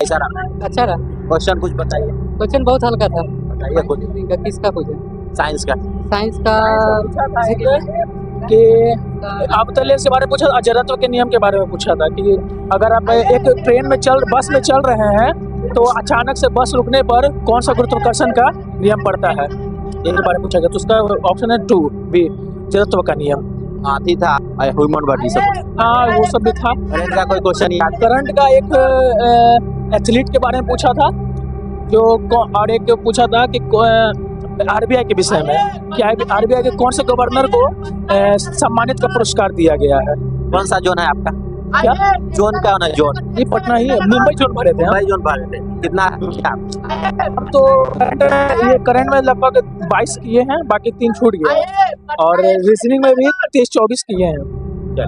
कैसा रहा? अच्छा रहा। क्वेश्चन कुछ बताइए। क्वेश्चन बहुत हल्का था। बताइए खुद। किसका पूछे? साइंस का। साइंस का कि अवतल के बारे में पूछा, जड़त्व के नियम के बारे में पूछा था कि अगर आप एक ट्रेन में बस में चल रहे हैं तो अचानक से बस रुकने पर कौन सा गुरुत्वाकर्षण का नियम पड़ता है, इनके बारे में पूछा गया। तो उसका ऑप्शन है 2 बी, जड़त्व का नियम। हाथी था, ह्यूमन बॉडी सब। हाँ, वो सब भी था। करंट का कोई क्वेश्चन याद? करंट का एक एथलीट के बारे में पूछा था और एक पूछा था कि आरबीआई के विषय में कि आरबीआई के कौन से गवर्नर को सम्मानित का पुरस्कार दिया गया है। कौन सा जोन है आपका? क्या जोन क्या होना? जोन ये पटना ही है, मुंबई जोन भरे थे। मुंबई जोन भरे थे। कितना क्या? अब तो करंट में लगभग 22 किए हैं, बाकी 3 छूट गए। और रीजनिंग में भी 23-24 किए हैं।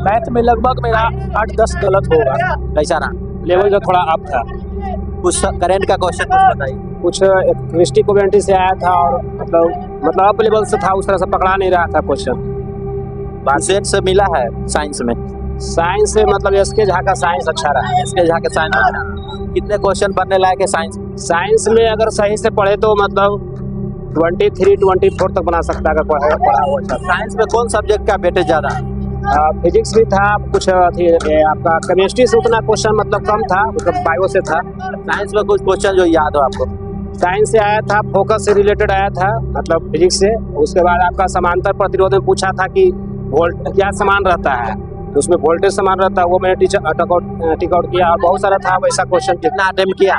मैथ में लगभग मेरा 8-10 गलत होगा। कैसा रहा? लेवल का थोड़ा अप था। कुछ करंट का क्वेश्चन कुछ बताइए। कुछ क्रिस्टी कोवेंटी से आया था और मतलब अप लेवल से था, उस तरह से पकड़ा नहीं रहा था क्वेश्चन। सेट से मिला है साइंस में। साइंस से मतलब एसके झा का साइंस अच्छा रहा। इसके झा के साइंस अच्छा। कितने क्वेश्चन पढ़ने लायक है साइंस? साइंस में अगर सही से पढ़े तो मतलब 23-24 तक बना सकता है अगर पढ़ा हुआ अच्छा। साइंस में कौन सब्जेक्ट का वेटेज ज्यादा? फिजिक्स भी था, कुछ आपका केमिस्ट्री से उतना क्वेश्चन मतलब कम था, मतलब बायो से था। साइंस में कुछ क्वेश्चन जो याद हो आपको? साइंस से आया था, फोकस से रिलेटेड आया था, मतलब फिजिक्स से। उसके बाद आपका समांतर प्रतिरोध में पूछा था कि वोल्ट क्या समान रहता है, तो उसमें वोल्टेज समान रहता है, वो मैंने टिक आउट किया। और बहुत सारा था वैसा क्वेश्चन। कितना अटेम्प्ट किया?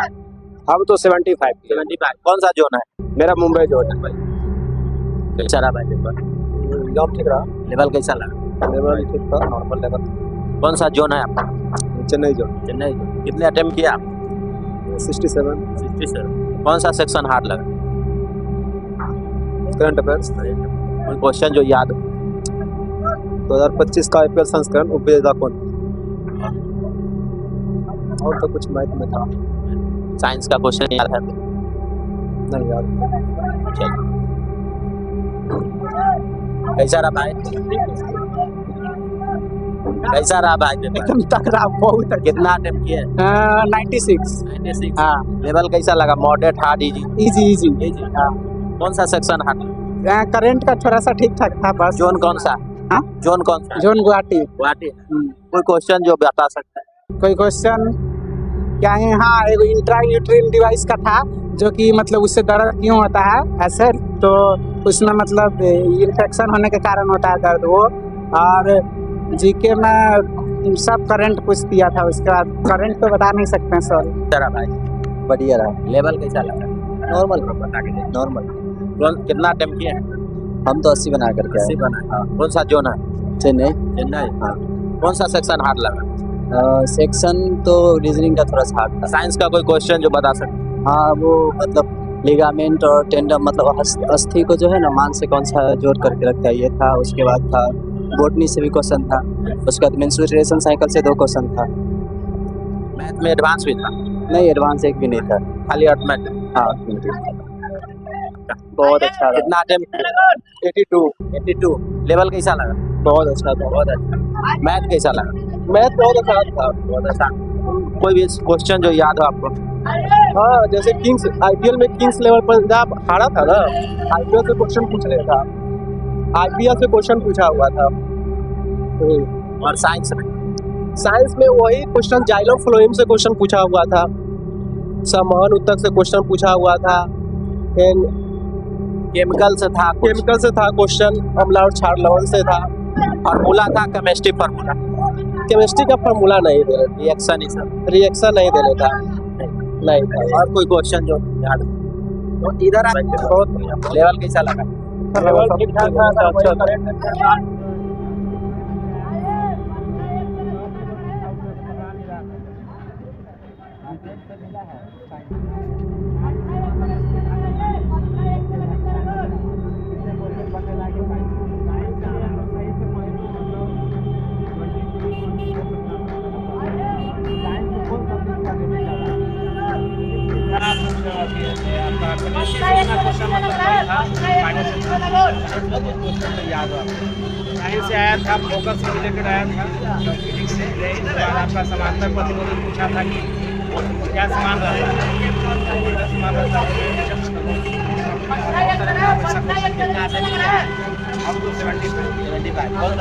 अब तो 75। कौन सा जोन है? मेरा मुंबई जोन है। कैसा रहा भाई पेपर? एग्जाम ठीक रहा। लेवल कैसा लगा? लेवल ठीक था, नॉर्मल लेवल। कौन सा जोन है आपका? चेन्नई जोन। चेन्नई जोन। कितने अटेम्प्ट किया? 67। कौन सा सेक्शन हार्ड लगा? Current affairs. कोई क्वेश्चन जो याद हो? 2025 का आईपीएल संस्करण उपभोक्ता कौन? और तो कुछ मैथ में था। साइंस का क्वेश्चन याद है? नहीं यार। चलो। कैसा रहा भाई? कैसा रहा भाई पेपर? एकदम तगड़ा, बहुत कितना अटेम्प्ट किए? 96। हाँ। लेवल कैसा लगा? Moderate, hard, easy? इजी। हाँ। कौन सा सेक्शन हार्ड? करंट का थोड़ा सा ठीक ठाक था बस। जोन कौन सा? हाँ? जोन कौन सा? जोन गुवाहाटी। कोई क्वेश्चन जो बता सकता है? कोई क्वेश्चन क्या है? हाँ, एक इंट्रायूट्राइन डिवाइस का था, जो कि मतलब उससे दर्द क्यों होता है ऐसे, तो उसमें मतलब इन्फेक्शन होने के कारण होता है दर्द वो। और जीके में सब करंट पूछ दिया था। उसके बाद करंट तो बता नहीं सकते हैं सर। चला भाई बढ़िया रहा। लेवल कैसा लगा? नॉर्मल। बता के नॉर्मल। कितना अटेम्प्ट किया है? हम तो 80 बना करके 80 बना। हाँ। कौन सा जोन है? चेन्नई। हाँ। कौन सा सेक्शन हार्ड लगा? सेक्शन तो रीजनिंग का थोड़ा सा हार्ड था। साइंस का कोई क्वेश्चन जो बता सकते? हाँ, वो मतलब लिगामेंट और टेंडम, मतलब अस्थि को जो है ना मान से कौन सा जोड़ करके रखता है, ये था। उसके बाद था बोटनी से भी क्वेश्चन था। उसके बाद मेंस्ट्रुएशन साइकिल से 2 क्वेश्चन था। मैथ में एडवांस भी था? नहीं, एडवांस एक भी नहीं था, खाली अर्थमेटिक। हाँ। बहुत अच्छा रहा। कितना अटेम्प्ट? 82। लेवल कैसा लगा? बहुत अच्छा था। बहुत अच्छा। मैथ कैसा लगा? मैथ बहुत अच्छा था। बहुत अच्छा। कोई भी क्वेश्चन जो याद हो आपको? हाँ, जैसे किंग्स आईपीएल में किंग्स लेवल पंजाब हारा था ना, आईपीएल से क्वेश्चन पूछ रहा था। आईपीएल से क्वेश्चन पूछा हुआ था। और साइंस में वही क्वेश्चन जाइलम फ्लोएम से क्वेश्चन पूछा हुआ था। समान उत्तक से क्वेश्चन पूछा हुआ था। केमिकल से था? क्वेश्चन अम्ला और क्षार लवण से था। फार्मूला था? Chemistry formula? केमिस्ट्री का फार्मूला नहीं दे रहे, रिएक्शन ही सब? रिएक्शन नहीं दे रहा था। नहीं था। और कोई क्वेश्चन जो याद हो? तो इधर बहुत लेवल कैसा लगा? लेवल ठीक ठाक था। साइंस से आया था, फोकस से रिलेटेड आया था, फिजिक्स से। आपका समांतर प्रतिरोध पूछा था कि क्या सामान रहता है? सामान रहता है अब तो 75 बहुत